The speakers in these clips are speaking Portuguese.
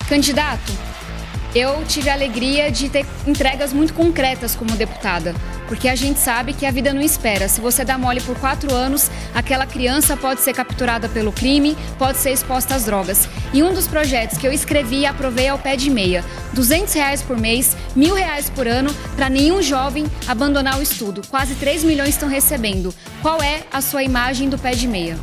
Candidato, eu tive a alegria de ter entregas muito concretas como deputada, porque a gente sabe que a vida não espera. Se você dá mole por 4 anos, aquela criança pode ser capturada pelo crime, pode ser exposta às drogas. E um dos projetos que eu escrevi e aprovei é o Pé de Meia. R$200 por mês, R$1.000 por ano, para nenhum jovem abandonar o estudo. Quase 3 milhões estão recebendo. Qual é a sua imagem do Pé de Meia?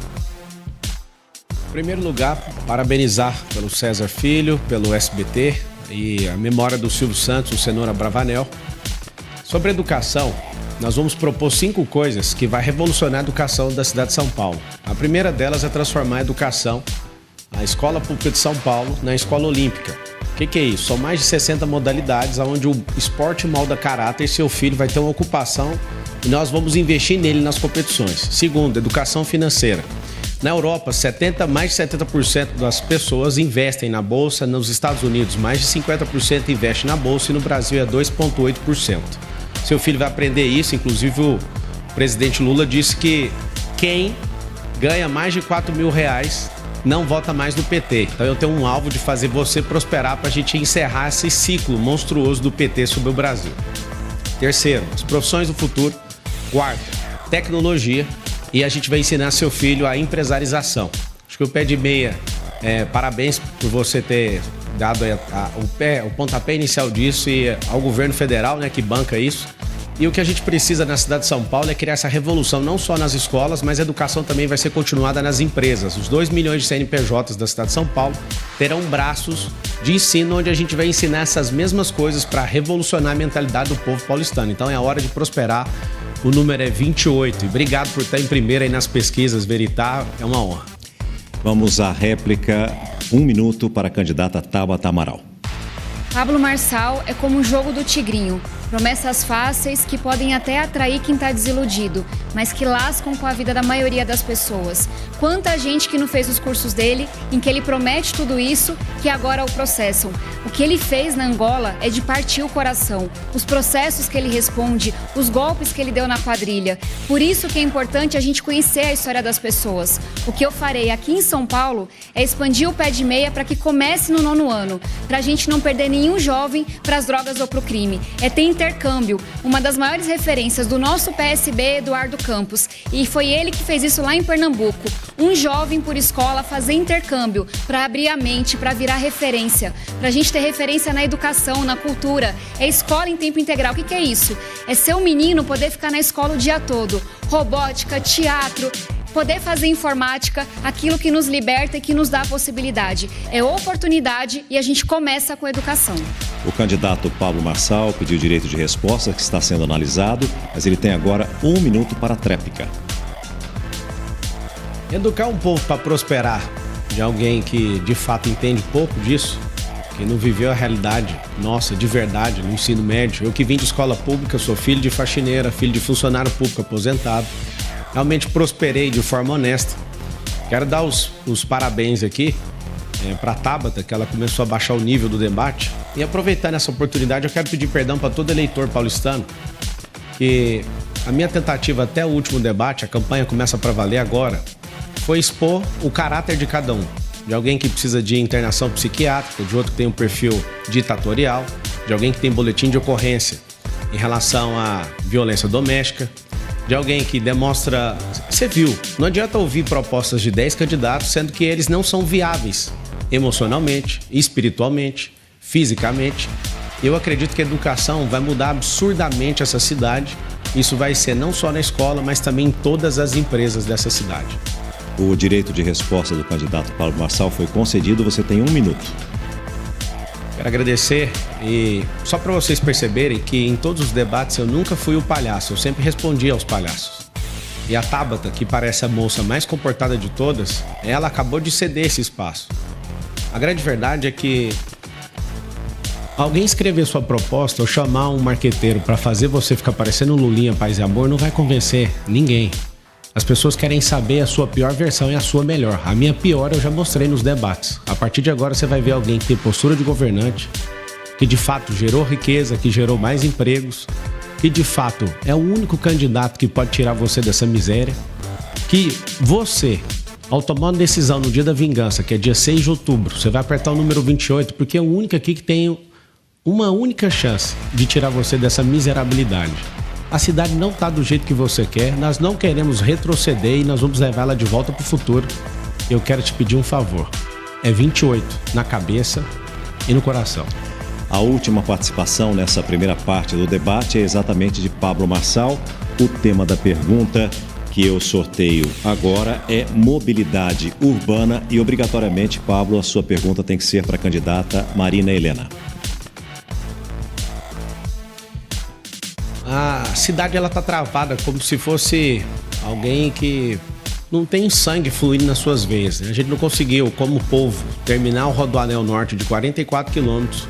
Em primeiro lugar, parabenizar pelo César Filho, pelo SBT e a memória do Silvio Santos, o Cenoura Bravanel. Sobre educação, nós vamos propor 5 coisas que vai revolucionar a educação da cidade de São Paulo. A primeira delas é transformar a educação, a Escola Pública de São Paulo, na Escola Olímpica. O que é isso? São mais de 60 modalidades onde o esporte molda caráter e seu filho vai ter uma ocupação e nós vamos investir nele nas competições. Segundo, educação financeira. Na Europa, mais de 70% das pessoas investem na Bolsa. Nos Estados Unidos, mais de 50% investem na Bolsa e no Brasil é 2,8%. Seu filho vai aprender isso, inclusive o presidente Lula disse que quem ganha mais de R$4.000 não vota mais no PT. Então eu tenho um alvo de fazer você prosperar para a gente encerrar esse ciclo monstruoso do PT sobre o Brasil. Terceiro, as profissões do futuro. Quarto, tecnologia. E a gente vai ensinar seu filho a empresarização. Acho que o Pé de Meia, parabéns por você ter dado o pontapé inicial disso e ao governo federal, né, que banca isso. E o que a gente precisa na cidade de São Paulo é criar essa revolução, não só nas escolas, mas a educação também vai ser continuada nas empresas. Os 2 milhões de CNPJs da cidade de São Paulo terão braços de ensino onde a gente vai ensinar essas mesmas coisas para revolucionar a mentalidade do povo paulistano. Então é hora de prosperar. O número é 28. E obrigado por estar em primeira aí nas pesquisas, Veritá. É uma honra. Vamos à réplica. 1 minuto para a candidata Tabata Amaral. Pablo Marçal é como o jogo do tigrinho. Promessas fáceis que podem até atrair quem está desiludido, mas que lascam com a vida da maioria das pessoas. Quanta gente que não fez os cursos dele, em que ele promete tudo isso, que agora o processam. O que ele fez na Angola é de partir o coração. Os processos que ele responde, os golpes que ele deu na quadrilha. Por isso que é importante a gente conhecer a história das pessoas. O que eu farei aqui em São Paulo é expandir o Pé de Meia para que comece no 9º ano, para a gente não perder nenhum jovem para as drogas ou para o crime. É ter intercâmbio. Uma das maiores referências do nosso PSB é Eduardo Campos. E foi ele que fez isso lá em Pernambuco. Um jovem por escola fazer intercâmbio para abrir a mente, para virar referência. Para a gente ter referência na educação, na cultura. É escola em tempo integral. O que é isso? É ser um menino poder ficar na escola o dia todo. Robótica, teatro, poder fazer informática, aquilo que nos liberta e que nos dá a possibilidade. É oportunidade e a gente começa com educação. O candidato Pablo Marçal pediu direito de resposta, que está sendo analisado, mas ele tem agora 1 minuto para a tréplica. Educar um povo para prosperar, de alguém que de fato entende pouco disso, que não viveu a realidade nossa, de verdade, no ensino médio. Eu que vim de escola pública, sou filho de faxineira, filho de funcionário público aposentado. Realmente prosperei de forma honesta. Quero dar os parabéns aqui para a Tabata, que ela começou a baixar o nível do debate. E aproveitando essa oportunidade, eu quero pedir perdão para todo eleitor paulistano, que a minha tentativa até o último debate, a campanha começa para valer agora, foi expor o caráter de cada um. De alguém que precisa de internação psiquiátrica, de outro que tem um perfil ditatorial, de alguém que tem boletim de ocorrência em relação à violência doméstica, de alguém que demonstra... Você viu, não adianta ouvir propostas de 10 candidatos, sendo que eles não são viáveis emocionalmente, espiritualmente, fisicamente. Eu acredito que a educação vai mudar absurdamente essa cidade. Isso vai ser não só na escola, mas também em todas as empresas dessa cidade. O direito de resposta do candidato Pablo Marçal foi concedido. Você tem 1 minuto. Quero agradecer e só para vocês perceberem que em todos os debates eu nunca fui o palhaço, eu sempre respondi aos palhaços. E a Tabata, que parece a moça mais comportada de todas, ela acabou de ceder esse espaço. A grande verdade é que alguém escrever sua proposta ou chamar um marqueteiro para fazer você ficar parecendo um Lulinha, Paz e Amor, não vai convencer ninguém. As pessoas querem saber a sua pior versão e a sua melhor. A minha pior eu já mostrei nos debates. A partir de agora você vai ver alguém que tem postura de governante, que de fato gerou riqueza, que gerou mais empregos, que de fato é o único candidato que pode tirar você dessa miséria, que você Ao tomar uma decisão no dia da vingança, que é dia 6 de outubro, você vai apertar o número 28, porque é o único aqui que tem uma única chance de tirar você dessa miserabilidade. A cidade não está do jeito que você quer, nós não queremos retroceder e nós vamos levar ela de volta para o futuro. Eu quero te pedir um favor. É 28 na cabeça e no coração. A última participação nessa primeira parte do debate é exatamente de Pablo Marçal. O tema da pergunta que eu sorteio agora é mobilidade urbana e, obrigatoriamente, Pablo, a sua pergunta tem que ser para a candidata Marina Helena. A cidade ela tá travada como se fosse alguém que não tem sangue fluindo nas suas veias. A gente não conseguiu, como povo, terminar o Rodoanel Norte de 44 quilômetros.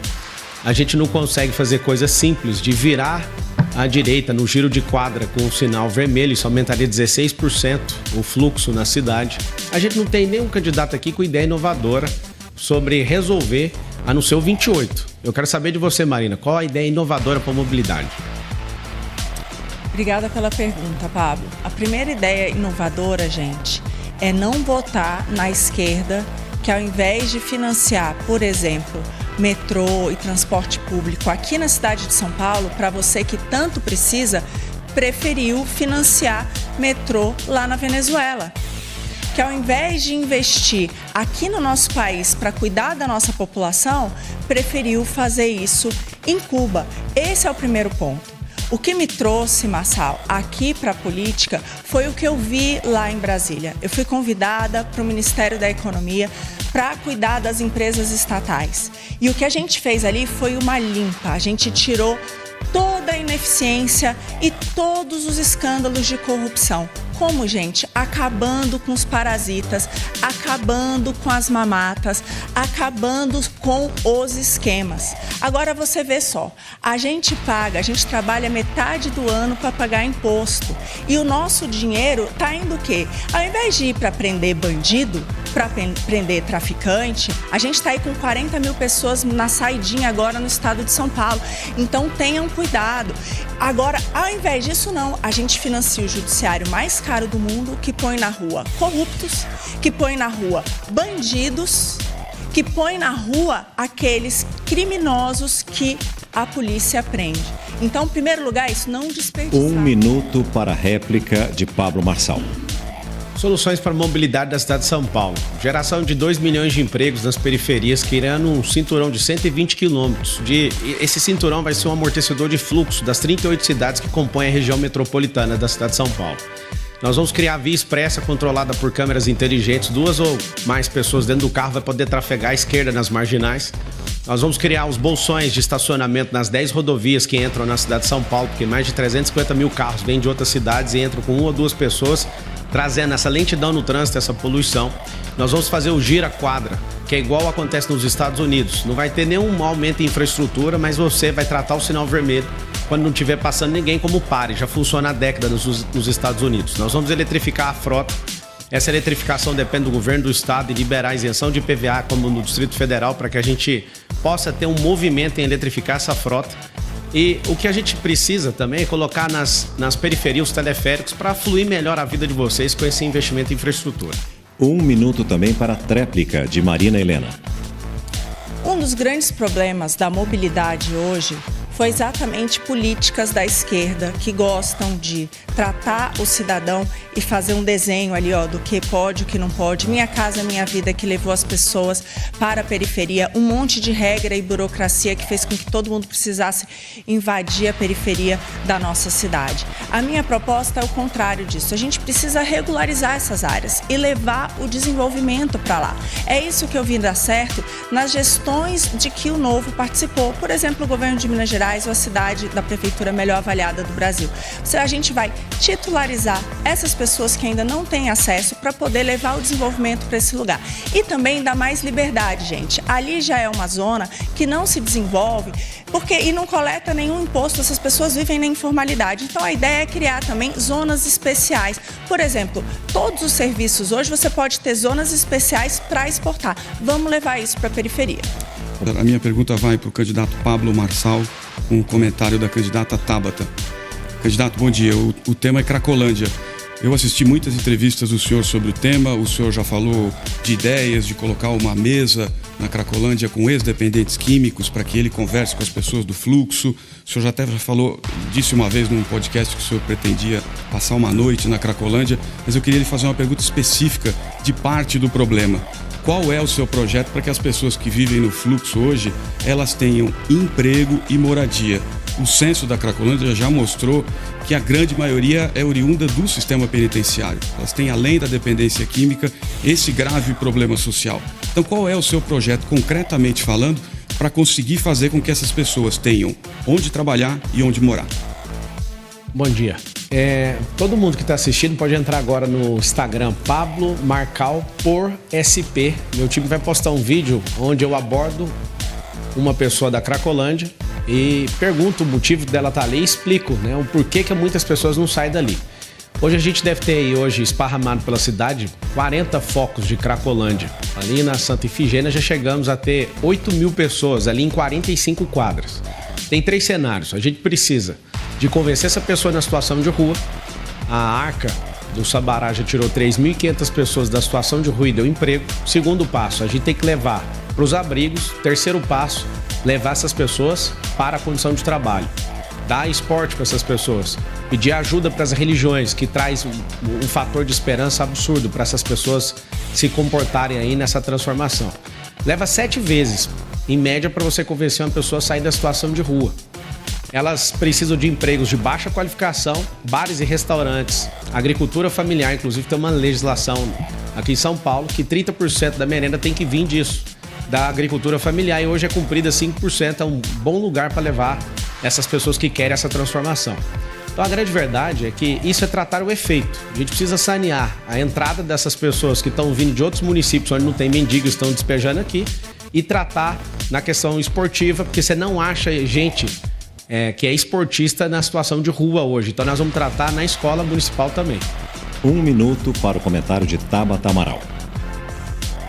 A gente não consegue fazer coisas simples de virar à direita no giro de quadra com o sinal vermelho. Isso aumentaria 16% o fluxo na cidade. A gente não tem nenhum candidato aqui com ideia inovadora sobre resolver, a não ser o 28. Eu quero saber de você, Marina, qual a ideia inovadora para a mobilidade? Obrigada pela pergunta, Pablo. A primeira ideia inovadora, gente, é não votar na esquerda, que ao invés de financiar, por exemplo, metrô e transporte público aqui na cidade de São Paulo, para você que tanto precisa, preferiu financiar metrô lá na Venezuela. Que ao invés de investir aqui no nosso país para cuidar da nossa população, preferiu fazer isso em Cuba. Esse é o primeiro ponto. O que me trouxe, Marçal, aqui para a política foi o que eu vi lá em Brasília. Eu fui convidada para o Ministério da Economia para cuidar das empresas estatais. E o que a gente fez ali foi uma limpa. A gente tirou toda a ineficiência e todos os escândalos de corrupção. Como, gente? Acabando com os parasitas, acabando com as mamatas, acabando com os esquemas. Agora você vê só, a gente trabalha metade do ano para pagar imposto. E o nosso dinheiro está indo o quê? Ao invés de ir para prender bandido, para prender traficante, a gente está aí com 40 mil pessoas na saidinha agora no estado de São Paulo. Então tenham cuidado. Agora, ao invés disso não, a gente financia o judiciário mais caro do mundo, que põe na rua corruptos, que põe na rua bandidos, que põe na rua aqueles criminosos que a polícia prende. Então, em primeiro lugar, isso não desperdiçar. 1 minuto para a réplica de Pablo Marçal. Soluções para a mobilidade da cidade de São Paulo. Geração de 2 milhões de empregos nas periferias, criando um cinturão de 120 quilômetros. Esse cinturão vai ser um amortecedor de fluxo das 38 cidades que compõem a região metropolitana da cidade de São Paulo. Nós vamos criar via expressa controlada por câmeras inteligentes. 2 ou mais pessoas dentro do carro vai poder trafegar à esquerda nas marginais. Nós vamos criar os bolsões de estacionamento nas 10 rodovias que entram na cidade de São Paulo, porque mais de 350 mil carros vêm de outras cidades e entram com 1 ou 2 pessoas, trazendo essa lentidão no trânsito, essa poluição. Nós vamos fazer o gira-quadra, que é igual acontece nos Estados Unidos. Não vai ter nenhum aumento em infraestrutura, mas você vai tratar o sinal vermelho quando não estiver passando ninguém como pare. Já funciona há décadas nos Estados Unidos. Nós vamos eletrificar a frota. Essa eletrificação depende do governo do estado e liberar a isenção de IPVA, como no Distrito Federal, para que a gente possa ter um movimento em eletrificar essa frota. E o que a gente precisa também é colocar nas periferias os teleféricos para fluir melhor a vida de vocês com esse investimento em infraestrutura. 1 minuto também para a tréplica de Marina Helena. Um dos grandes problemas da mobilidade hoje foi exatamente políticas da esquerda que gostam de tratar o cidadão e fazer um desenho ali, do que pode, o que não pode. Minha Casa Minha Vida, que levou as pessoas para a periferia. Um monte de regra e burocracia que fez com que todo mundo precisasse invadir a periferia da nossa cidade. A minha proposta é o contrário disso. A gente precisa regularizar essas áreas e levar o desenvolvimento para lá. É isso que eu vi dar certo nas gestões de que o Novo participou. Por exemplo, o governo de Minas Gerais ou a cidade da prefeitura melhor avaliada do Brasil. A gente vai titularizar essas pessoas que ainda não têm acesso para poder levar o desenvolvimento para esse lugar. E também dar mais liberdade, gente. Ali já é uma zona que não se desenvolve e não coleta nenhum imposto, essas pessoas vivem na informalidade. Então a ideia é criar também zonas especiais. Por exemplo, todos os serviços hoje você pode ter zonas especiais para exportar. Vamos levar isso para a periferia. A minha pergunta vai para o candidato Pablo Marçal, com um comentário da candidata Tabata. Candidato, bom dia. O tema é Cracolândia. Eu assisti muitas entrevistas do senhor sobre o tema, o senhor já falou de ideias de colocar uma mesa na Cracolândia com ex-dependentes químicos para que ele converse com as pessoas do fluxo. O senhor já até disse uma vez num podcast que o senhor pretendia passar uma noite na Cracolândia, mas eu queria lhe fazer uma pergunta específica de parte do problema. Qual é o seu projeto para que as pessoas que vivem no fluxo hoje, elas tenham emprego e moradia? O censo da Cracolândia já mostrou que a grande maioria é oriunda do sistema penitenciário. Elas têm, além da dependência química, esse grave problema social. Então, qual é o seu projeto, concretamente falando, para conseguir fazer com que essas pessoas tenham onde trabalhar e onde morar? Bom dia. Todo mundo que está assistindo pode entrar agora no Instagram Pablo Marçal por SP. Meu time vai postar um vídeo onde eu abordo uma pessoa da Cracolândia e pergunto o motivo dela estar ali e explico, né, o porquê que muitas pessoas não saem dali. Hoje a gente deve ter aí, hoje, esparramado pela cidade, 40 focos de Cracolândia. Ali na Santa Ifigênia já chegamos a ter 8 mil pessoas ali em 45 quadras. Tem 3 cenários. A gente precisa de convencer essa pessoa na situação de rua. A Arca do Sabará já tirou 3.500 pessoas da situação de rua e deu emprego. Segundo passo, a gente tem que levar para os abrigos. Terceiro passo, levar essas pessoas para a condição de trabalho. Dar esporte para essas pessoas. Pedir ajuda para as religiões, que traz um fator de esperança absurdo para essas pessoas se comportarem aí nessa transformação. Leva 7 vezes, em média, para você convencer uma pessoa a sair da situação de rua. Elas precisam de empregos de baixa qualificação, bares e restaurantes, agricultura familiar. Inclusive tem uma legislação aqui em São Paulo que 30% da merenda tem que vir disso, da agricultura familiar, e hoje é cumprida 5%, é um bom lugar para levar essas pessoas que querem essa transformação. Então a grande verdade é que isso é tratar o efeito. A gente precisa sanear a entrada dessas pessoas que estão vindo de outros municípios onde não tem mendigos, estão despejando aqui, e tratar na questão esportiva, porque você não acha gente que é esportista na situação de rua hoje. Então nós vamos tratar na escola municipal também. 1 minuto para o comentário de Tabata Amaral.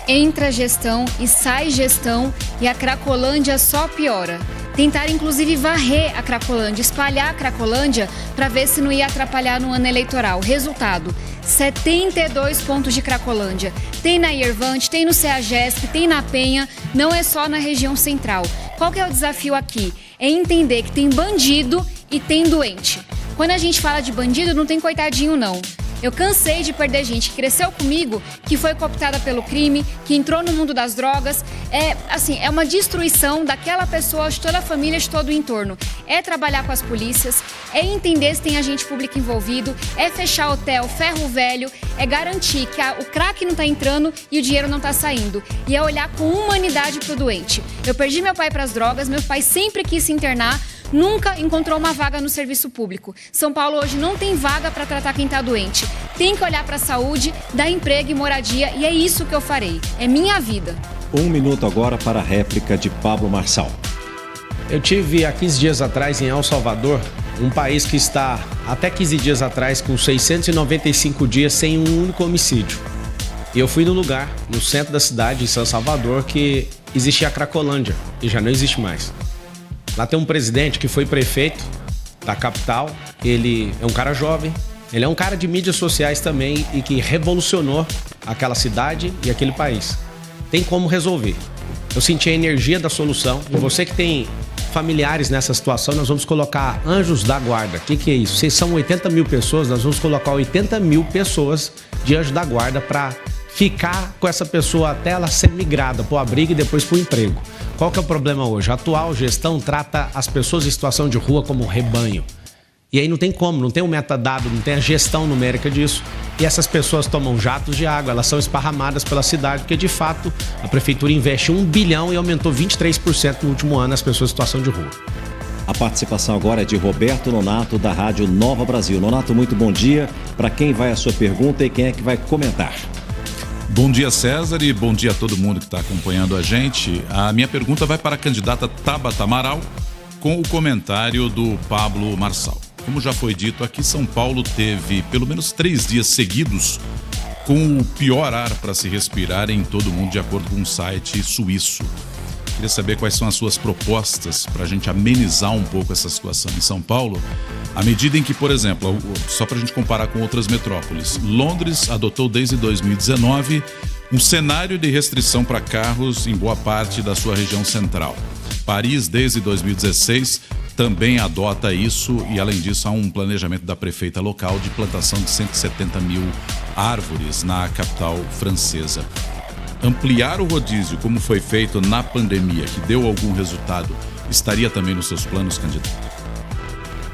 Entra gestão e sai gestão e a Cracolândia só piora. Tentaram inclusive varrer a Cracolândia, espalhar a Cracolândia para ver se não ia atrapalhar no ano eleitoral. Resultado, 72 pontos de Cracolândia. Tem na Iervante, tem no CEAGESP, tem na Penha, não é só na região central. Qual que é o desafio aqui? É entender que tem bandido e tem doente. Quando a gente fala de bandido, não tem coitadinho não. Eu cansei de perder gente que cresceu comigo, que foi cooptada pelo crime, que entrou no mundo das drogas. É uma destruição daquela pessoa, de toda a família, de todo o entorno. É trabalhar com as polícias, é entender se tem agente público envolvido, é fechar hotel, ferro velho, é garantir que o crack não está entrando e o dinheiro não está saindo. E é olhar com humanidade para o doente. Eu perdi meu pai para as drogas, meu pai sempre quis se internar, nunca encontrou uma vaga no serviço público. São Paulo hoje não tem vaga para tratar quem está doente. Tem que olhar para a saúde, dar emprego e moradia, e é isso que eu farei. É minha vida. 1 minuto agora para a réplica de Pablo Marçal. Eu tive há 15 dias atrás em El Salvador, um país que está até 15 dias atrás com 695 dias sem um único homicídio. E eu fui no lugar, no centro da cidade, em São Salvador, que existia a Cracolândia e já não existe mais. Lá tem um presidente que foi prefeito da capital, ele é um cara jovem, ele é um cara de mídias sociais também e que revolucionou aquela cidade e aquele país. Tem como resolver. Eu senti a energia da solução e você que tem familiares nessa situação, nós vamos colocar anjos da guarda. O que é isso? Vocês são 80 mil pessoas, nós vamos colocar 80 mil pessoas de anjo da guarda para ficar com essa pessoa até ela ser migrada para o abrigo e depois para o emprego. Qual que é o problema hoje? A atual gestão trata as pessoas em situação de rua como um rebanho. E aí não tem como, não tem um metadado, não tem a gestão numérica disso. E essas pessoas tomam jatos de água, elas são esparramadas pela cidade, porque de fato a prefeitura investe 1 bilhão e aumentou 23% no último ano as pessoas em situação de rua. A participação agora é de Roberto Nonato, da Rádio Nova Brasil. Nonato, muito bom dia. Para quem vai a sua pergunta e quem é que vai comentar? Bom dia, César, e bom dia a todo mundo que está acompanhando a gente. A minha pergunta vai para a candidata Tabata Amaral, com o comentário do Pablo Marçal. Como já foi dito, aqui São Paulo teve pelo menos 3 dias seguidos com o pior ar para se respirar em todo o mundo, de acordo com um site suíço. Queria saber quais são as suas propostas para a gente amenizar um pouco essa situação em São Paulo, à medida em que, por exemplo, só para a gente comparar com outras metrópoles, Londres adotou desde 2019 um cenário de restrição para carros em boa parte da sua região central. Paris, desde 2016, também adota isso e, além disso, há um planejamento da prefeita local de plantação de 170 mil árvores na capital francesa. Ampliar o rodízio, como foi feito na pandemia, que deu algum resultado, estaria também nos seus planos, candidato?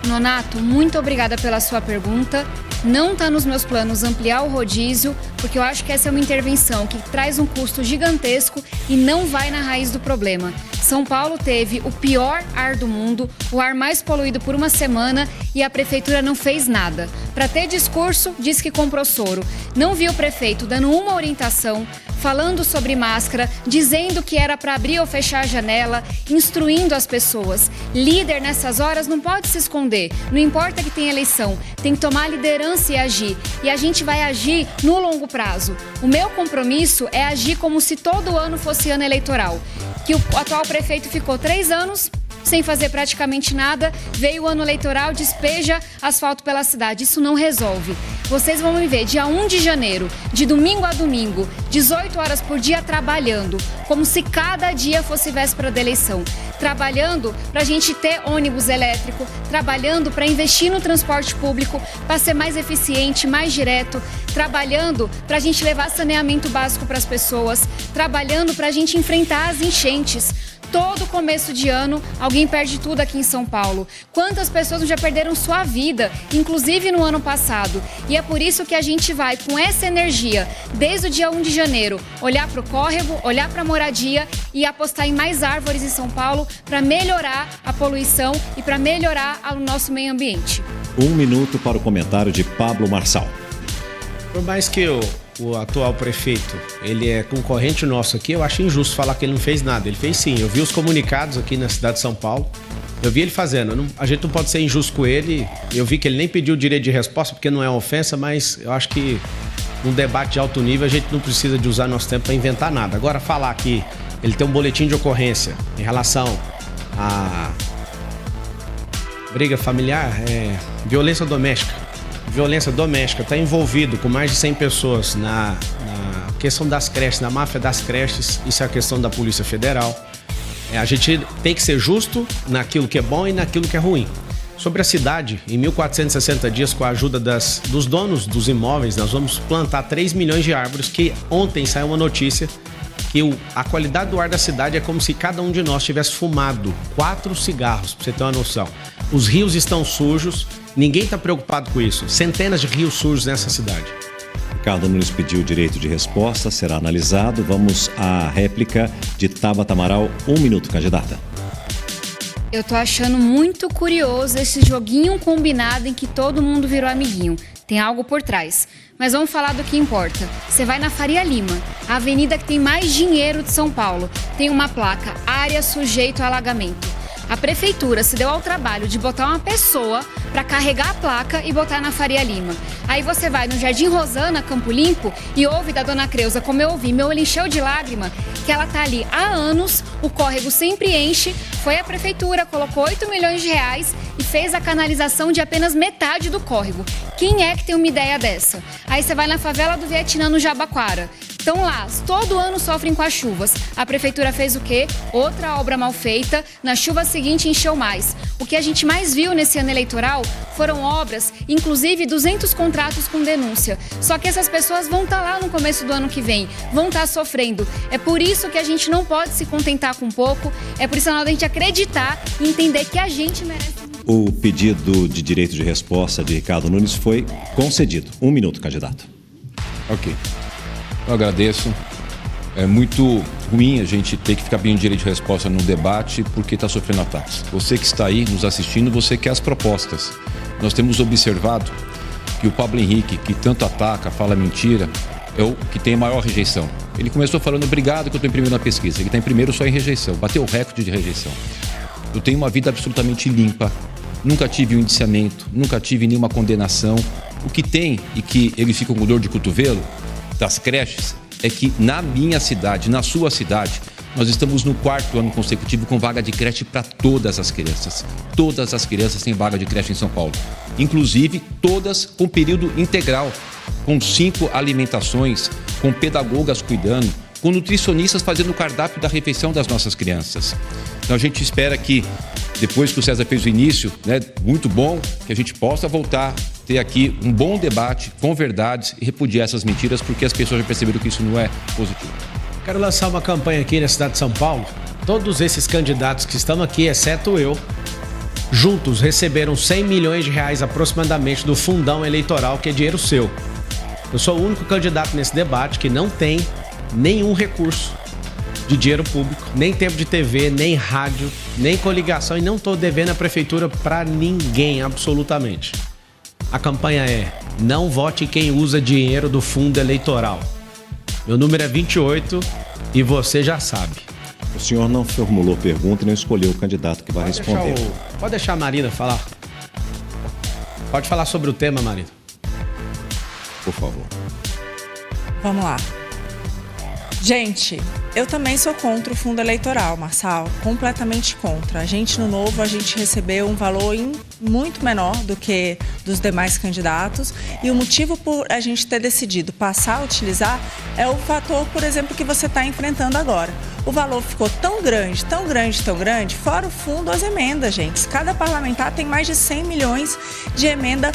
Nonato, muito obrigada pela sua pergunta. Não está nos meus planos ampliar o rodízio, porque eu acho que essa é uma intervenção que traz um custo gigantesco e não vai na raiz do problema. São Paulo teve o pior ar do mundo, o ar mais poluído por uma semana e a prefeitura não fez nada. Para ter discurso, diz que comprou soro. Não viu o prefeito dando uma orientação, falando sobre máscara, dizendo que era para abrir ou fechar a janela, instruindo as pessoas. Líder nessas horas não pode se esconder, não importa que tenha eleição, tem que tomar liderança e agir. E a gente vai agir no longo prazo. O meu compromisso é agir como se todo ano fosse ano eleitoral. Que o atual prefeito ficou 3 anos sem fazer praticamente nada, veio o ano eleitoral, despeja asfalto pela cidade. Isso não resolve. Vocês vão me ver dia 1 de janeiro, de domingo a domingo, 18 horas por dia trabalhando, como se cada dia fosse véspera da eleição. Trabalhando para a gente ter ônibus elétrico, trabalhando para investir no transporte público, para ser mais eficiente, mais direto, trabalhando para a gente levar saneamento básico para as pessoas, trabalhando para a gente enfrentar as enchentes. Todo começo de ano, alguém perde tudo aqui em São Paulo. Quantas pessoas já perderam sua vida, inclusive no ano passado? E é por isso que a gente vai, com essa energia, desde o dia 1 de janeiro, olhar para o córrego, olhar para a moradia e apostar em mais árvores em São Paulo para melhorar a poluição e para melhorar o nosso meio ambiente. 1 minuto para o comentário de Pablo Marçal. Por mais que o atual prefeito, ele é concorrente nosso aqui, eu acho injusto falar que ele não fez nada. Ele fez sim. Eu vi os comunicados aqui na cidade de São Paulo. Eu vi ele fazendo. A gente não pode ser injusto com ele. Eu vi que ele nem pediu direito de resposta, porque não é uma ofensa, mas eu acho que num debate de alto nível a gente não precisa de usar nosso tempo para inventar nada. Agora, falar que ele tem um boletim de ocorrência em relação a briga familiar, violência doméstica. Violência doméstica, está envolvido com mais de 100 pessoas na questão das creches, na máfia das creches. Isso é a questão da Polícia Federal. A gente tem que ser justo naquilo que é bom e naquilo que é ruim. Sobre a cidade, em 1460 dias, com a ajuda dos donos dos imóveis, nós vamos plantar 3 milhões de árvores, que ontem saiu uma notícia que a qualidade do ar da cidade é como se cada um de nós tivesse fumado 4 cigarros, para você ter uma noção. Os rios estão sujos, ninguém está preocupado com isso. Centenas de rios sujos nessa cidade. Ricardo Nunes pediu o direito de resposta, será analisado. Vamos à réplica de Tabata Amaral. 1 minuto, candidata. Eu tô achando muito curioso esse joguinho combinado em que todo mundo virou amiguinho. Tem algo por trás. Mas vamos falar do que importa. Você vai na Faria Lima, a avenida que tem mais dinheiro de São Paulo. Tem uma placa, área sujeito a alagamento. A prefeitura se deu ao trabalho de botar uma pessoa para carregar a placa e botar na Faria Lima. Aí você vai no Jardim Rosana, Campo Limpo, e ouve da dona Creuza, como eu ouvi, meu olho encheu de lágrima, que ela tá ali há anos, o córrego sempre enche, foi a prefeitura, colocou 8 milhões de reais e fez a canalização de apenas metade do córrego. Quem é que tem uma ideia dessa? Aí você vai na favela do Vietnã, no Jabaquara. Estão lá, todo ano sofrem com as chuvas. A prefeitura fez o quê? Outra obra mal feita, na chuva seguinte encheu mais. O que a gente mais viu nesse ano eleitoral foram obras, inclusive 200 contratos com denúncia. Só que essas pessoas vão estar lá no começo do ano que vem, vão estar sofrendo. É por isso que a gente não pode se contentar com pouco, é por isso que a gente acreditar e entender que a gente merece. O pedido de direito de resposta de Ricardo Nunes foi concedido. 1 minuto, candidato. Ok. Eu agradeço. É muito ruim a gente ter que ficar pedindo direito de resposta no debate porque está sofrendo ataques. Você que está aí nos assistindo, você quer as propostas. Nós temos observado que o Pablo Henrique, que tanto ataca, fala mentira, é o que tem a maior rejeição. Ele começou falando, obrigado que eu estou em primeiro na pesquisa. Ele está em primeiro só em rejeição, bateu o recorde de rejeição. Eu tenho uma vida absolutamente limpa, nunca tive um indiciamento, nunca tive nenhuma condenação. O que tem, e que ele fica com dor de cotovelo, das creches, é que na minha cidade, na sua cidade, Nós estamos no 4º ano consecutivo com vaga de creche para todas as crianças. Todas as crianças têm vaga de creche em São Paulo. Inclusive, todas com período integral, com 5 alimentações, com pedagogas cuidando, com nutricionistas fazendo o cardápio da refeição das nossas crianças. Então a gente espera que, depois que o César fez o início, né, muito bom, que a gente possa voltar, ter aqui um bom debate com verdades e repudiar essas mentiras, porque as pessoas já perceberam que isso não é positivo. Quero lançar uma campanha aqui na cidade de São Paulo. Todos esses candidatos que estão aqui, exceto eu, juntos receberam 100 milhões de reais aproximadamente do fundão eleitoral, que é dinheiro seu. Eu sou o único candidato nesse debate que não tem nenhum recurso de dinheiro público, nem tempo de TV, nem rádio, nem coligação, e não estou devendo a prefeitura para ninguém, absolutamente. A campanha é: não vote quem usa dinheiro do fundo eleitoral. Meu número é 28 e você já sabe. O senhor não formulou pergunta e não escolheu o candidato que vai responder. Pode deixar a Marina falar. Pode falar sobre o tema, Marina. Por favor. Vamos lá. Gente, eu também sou contra o fundo eleitoral, Marçal, completamente contra. A gente no Novo, a gente recebeu um valor muito menor do que dos demais candidatos, e o motivo por a gente ter decidido passar a utilizar é o fator, por exemplo, que você está enfrentando agora. O valor ficou tão grande, tão grande, tão grande, fora o fundo, as emendas, gente. Cada parlamentar tem mais de 100 milhões de emenda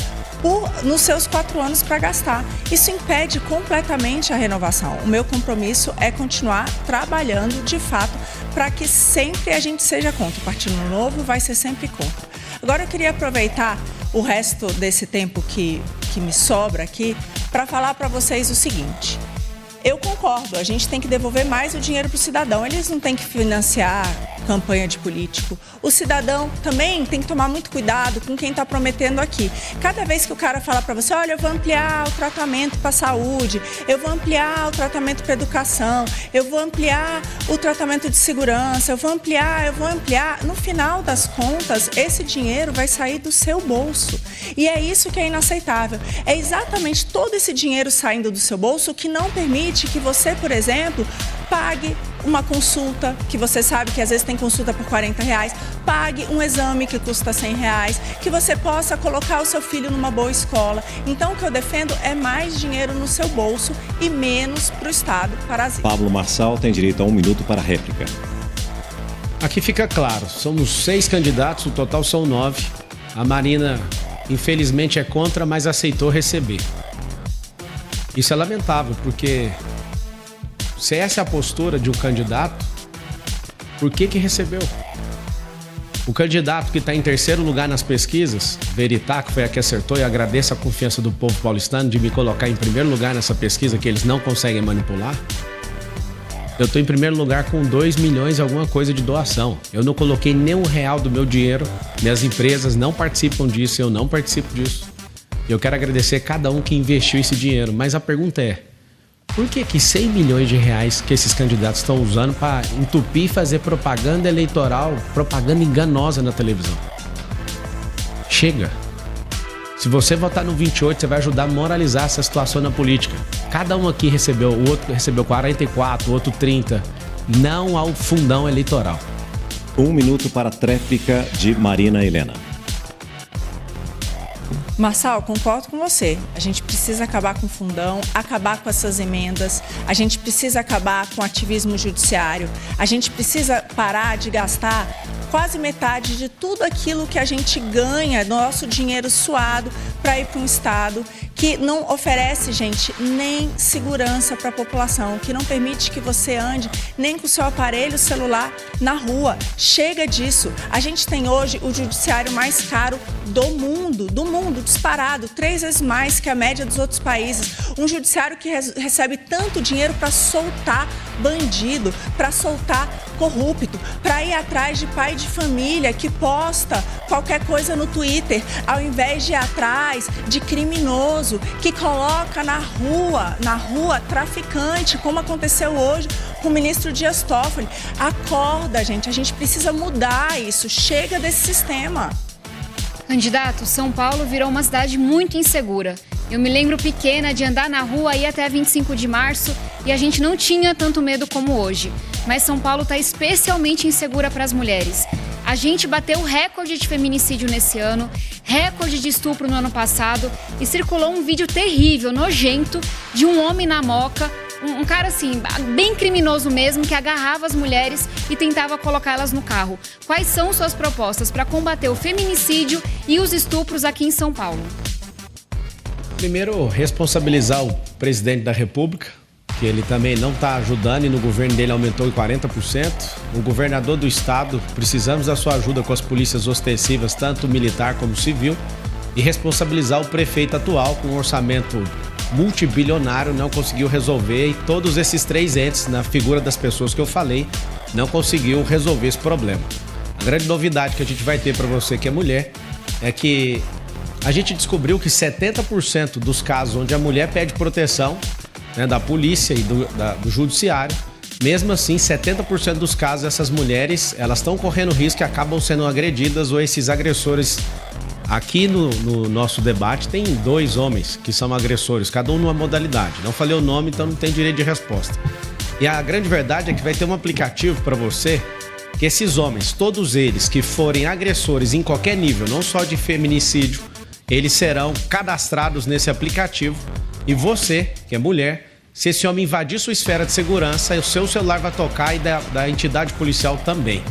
nos seus 4 anos para gastar. Isso impede completamente a renovação. O meu compromisso é continuar trabalhando, de fato, para que sempre a gente seja contra. O Partido Novo vai ser sempre contra. Agora eu queria aproveitar o resto desse tempo que me sobra aqui para falar para vocês o seguinte. Eu concordo, a gente tem que devolver mais o dinheiro para o cidadão. Eles não têm que financiar campanha de político. O cidadão também tem que tomar muito cuidado com quem está prometendo aqui. Cada vez que o cara fala para você, olha, eu vou ampliar o tratamento para a saúde, eu vou ampliar o tratamento para a educação, eu vou ampliar o tratamento de segurança, eu vou ampliar, no final das contas, esse dinheiro vai sair do seu bolso. E é isso que é inaceitável. É exatamente todo esse dinheiro saindo do seu bolso que não permite que você, por exemplo, pague uma consulta, que você sabe que às vezes tem consulta por R$40, pague um exame que custa R$100, que você possa colocar o seu filho numa boa escola. Então o que eu defendo é mais dinheiro no seu bolso e menos para o Estado parasita. Pablo Marçal tem direito a 1 minuto para a réplica. Aqui fica claro, somos 6 candidatos, o total são 9. A Marina, infelizmente, é contra, mas aceitou receber. Isso é lamentável, porque se essa é a postura de um candidato, por que recebeu? O candidato que está em terceiro lugar nas pesquisas, Veritá, que foi a que acertou, e agradeço a confiança do povo paulistano de me colocar em primeiro lugar nessa pesquisa que eles não conseguem manipular. Eu estou em primeiro lugar com 2 milhões e alguma coisa de doação. Eu não coloquei nem R$1 do meu dinheiro, minhas empresas não participam disso, eu não participo disso. Eu quero agradecer a cada um que investiu esse dinheiro, mas a pergunta é: por que 100 milhões de reais que esses candidatos estão usando para entupir e fazer propaganda eleitoral, propaganda enganosa na televisão? Chega. Se você votar no 28, você vai ajudar a moralizar essa situação na política. Cada um aqui recebeu, o outro recebeu 44, o outro 30. Não ao fundão eleitoral. 1 minuto para a tréplica de Marina Helena. Marçal, concordo com você. A gente precisa acabar com o fundão, acabar com essas emendas, a gente precisa acabar com o ativismo judiciário, a gente precisa parar de gastar quase metade de tudo aquilo que a gente ganha, nosso dinheiro suado, para ir para um Estado que não oferece, gente, nem segurança para a população, que não permite que você ande nem com o seu aparelho celular na rua. Chega disso. A gente tem hoje o judiciário mais caro do mundo, disparado, 3 vezes mais que a média dos outros países. Um judiciário que recebe tanto dinheiro para soltar bandido, para soltar corrupto, para ir atrás de pai de família que posta qualquer coisa no Twitter, ao invés de ir atrás de criminoso que coloca na rua traficante, como aconteceu hoje com o ministro Dias Toffoli. Acorda, gente, a gente precisa mudar isso, chega desse sistema. Candidato, São Paulo virou uma cidade muito insegura. Eu me lembro pequena de andar na rua aí até 25 de março e a gente não tinha tanto medo como hoje. mas São Paulo está especialmente insegura para as mulheres. A gente bateu recorde de feminicídio nesse ano, recorde de estupro no ano passado e circulou um vídeo terrível, nojento, de um homem na Moca, um cara assim, bem criminoso mesmo, que agarrava as mulheres e tentava colocá-las no carro. Quais são suas propostas para combater o feminicídio e os estupros aqui em São Paulo? Primeiro, responsabilizar o presidente da República, que ele também não está ajudando e no governo dele aumentou em 40%. O governador do estado, precisamos da sua ajuda com as polícias ostensivas, tanto militar como civil. E responsabilizar o prefeito atual com um orçamento multibilionário, não conseguiu resolver. E todos esses 3 entes, na figura das pessoas que eu falei, não conseguiu resolver esse problema. A grande novidade que a gente vai ter para você que é mulher é que a gente descobriu que 70% dos casos onde a mulher pede proteção, né, da polícia e do judiciário, mesmo assim, 70% dos casos, essas mulheres, elas estão correndo risco e acabam sendo agredidas, ou esses agressores. Aqui no nosso debate tem 2 homens que são agressores, cada um numa modalidade. Não falei o nome, então não tem direito de resposta. E a grande verdade é que vai ter um aplicativo para você, que esses homens, todos eles que forem agressores em qualquer nível, não só de feminicídio, eles serão cadastrados nesse aplicativo. E você, que é mulher, se esse homem invadir sua esfera de segurança, o seu celular vai tocar e da entidade policial também.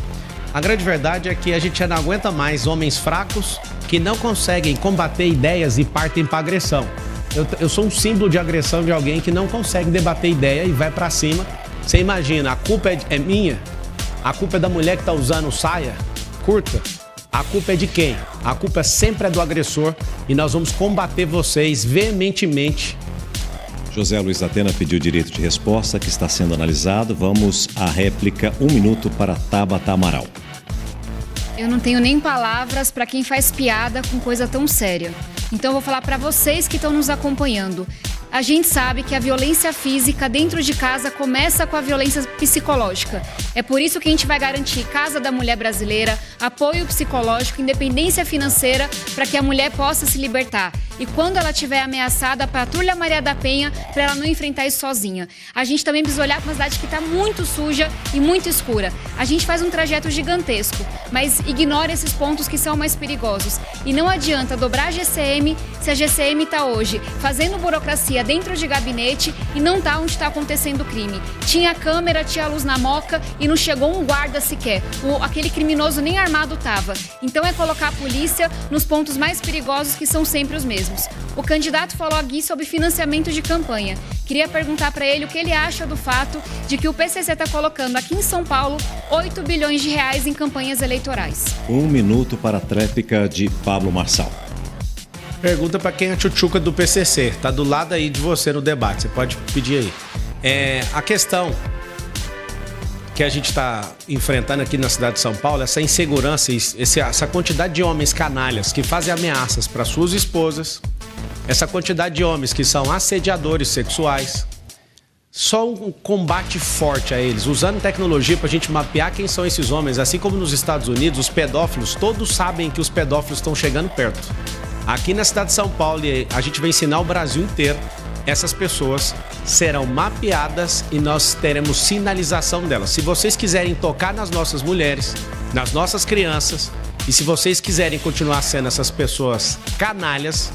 A grande verdade é que a gente já não aguenta mais homens fracos que não conseguem combater ideias e partem para agressão. Eu sou um símbolo de agressão de alguém que não consegue debater ideia e vai para cima. Você imagina, a culpa é minha? A culpa é da mulher que está usando saia curta? A culpa é de quem? A culpa sempre é do agressor e nós vamos combater vocês veementemente. José Luiz da Atena pediu direito de resposta, que está sendo analisado. Vamos à réplica, 1 minuto para Tabata Amaral. Eu não tenho nem palavras para quem faz piada com coisa tão séria. Então eu vou falar para vocês que estão nos acompanhando. A gente sabe que a violência física dentro de casa começa com a violência psicológica. É por isso que a gente vai garantir Casa da Mulher Brasileira, apoio psicológico, independência financeira para que a mulher possa se libertar. E quando ela estiver ameaçada, a Patrulha Maria da Penha para ela não enfrentar isso sozinha. A gente também precisa olhar para uma cidade que está muito suja e muito escura. A gente faz um trajeto gigantesco, mas ignora esses pontos que são mais perigosos. E não adianta dobrar a GCM se a GCM está hoje fazendo burocracia dentro de gabinete e não está onde está acontecendo o crime. Tinha câmera, tinha luz na Moca e não chegou um guarda sequer. Aquele criminoso nem armado estava. Então é colocar a polícia nos pontos mais perigosos, que são sempre os mesmos. O candidato falou aqui sobre financiamento de campanha. Queria perguntar para ele o que ele acha do fato de que o PCC está colocando aqui em São Paulo 8 bilhões de reais em campanhas eleitorais. 1 minuto para a tréplica de Pablo Marçal. Pergunta para quem é a tchutchuca do PCC. Tá do lado aí de você no debate. Você pode pedir aí. A questão que a gente está enfrentando aqui na cidade de São Paulo, essa insegurança, essa quantidade de homens canalhas que fazem ameaças para suas esposas, essa quantidade de homens que são assediadores sexuais, só um combate forte a eles, usando tecnologia para a gente mapear quem são esses homens, assim como nos Estados Unidos, os pedófilos, todos sabem que os pedófilos estão chegando perto. Aqui na cidade de São Paulo, a gente vai ensinar o Brasil inteiro. Essas pessoas serão mapeadas e nós teremos sinalização delas. Se vocês quiserem tocar nas nossas mulheres, nas nossas crianças, e se vocês quiserem continuar sendo essas pessoas canalhas,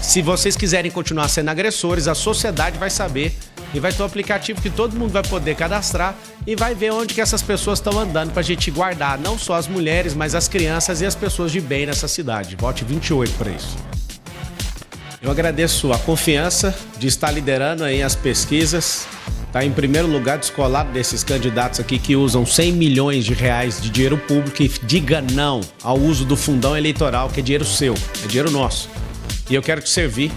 se vocês quiserem continuar sendo agressores, a sociedade vai saber e vai ter um aplicativo que todo mundo vai poder cadastrar e vai ver onde que essas pessoas estão andando pra gente guardar não só as mulheres, mas as crianças e as pessoas de bem nessa cidade. Vote 28 para isso. Eu agradeço a confiança de estar liderando aí as pesquisas. Está em primeiro lugar descolado desses candidatos aqui que usam 100 milhões de reais de dinheiro público e diga não ao uso do fundão eleitoral, que é dinheiro seu, é dinheiro nosso. E eu quero te servir.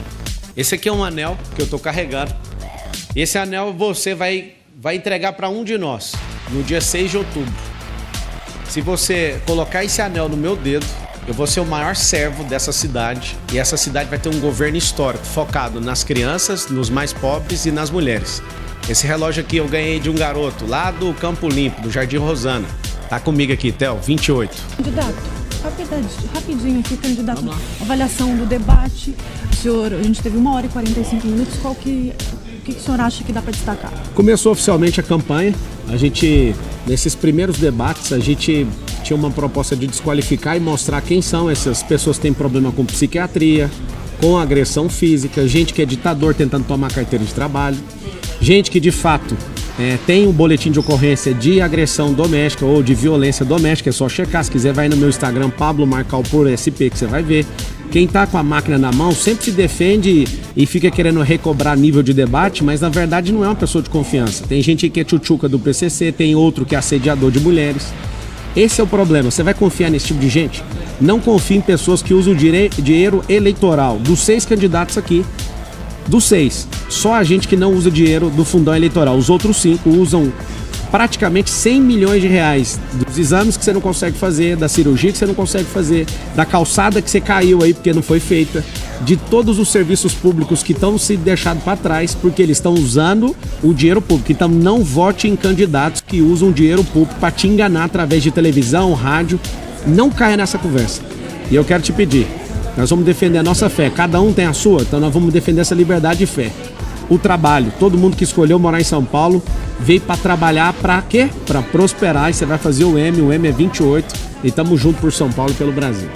Esse aqui é um anel que eu estou carregando. Esse anel você vai entregar para um de nós no dia 6 de outubro. Se você colocar esse anel no meu dedo, eu vou ser o maior servo dessa cidade e essa cidade vai ter um governo histórico focado nas crianças, nos mais pobres e nas mulheres. Esse relógio aqui eu ganhei de um garoto lá do Campo Limpo, do Jardim Rosana. Tá comigo aqui, Theo, 28. Candidato, rapidinho aqui, candidato. Avaliação do debate. Senhor, a gente teve 1 hora e 45 minutos. Qual que que o senhor acha que dá para destacar? Começou oficialmente a campanha. A gente, nesses primeiros debates, a gente tinha uma proposta de desqualificar e mostrar quem são essas pessoas que têm problema com psiquiatria, com agressão física, gente que é ditador tentando tomar carteira de trabalho, gente que de fato tem um boletim de ocorrência de agressão doméstica ou de violência doméstica. É só checar, se quiser vai no meu Instagram, Pablo Marcal por SP, que você vai ver. Quem tá com a máquina na mão sempre se defende e fica querendo recobrar nível de debate, mas na verdade não é uma pessoa de confiança. Tem gente que é tchutchuca do PCC, tem outro que é assediador de mulheres. Esse é o problema. Você vai confiar nesse tipo de gente? Não confie em pessoas que usam dinheiro eleitoral. Dos 6 candidatos aqui, dos 6, só a gente que não usa dinheiro do fundão eleitoral. Os outros 5 usam praticamente 100 milhões de reais dos exames que você não consegue fazer, da cirurgia que você não consegue fazer, da calçada que você caiu aí porque não foi feita, de todos os serviços públicos que estão se deixando para trás porque eles estão usando o dinheiro público. Então não vote em candidatos que usam dinheiro público para te enganar através de televisão, rádio. Não caia nessa conversa. E eu quero te pedir, nós vamos defender a nossa fé. Cada um tem a sua, então nós vamos defender essa liberdade de fé. O trabalho, todo mundo que escolheu morar em São Paulo veio para trabalhar para quê? Para prosperar, e você vai fazer o M é 28 e estamos juntos por São Paulo e pelo Brasil.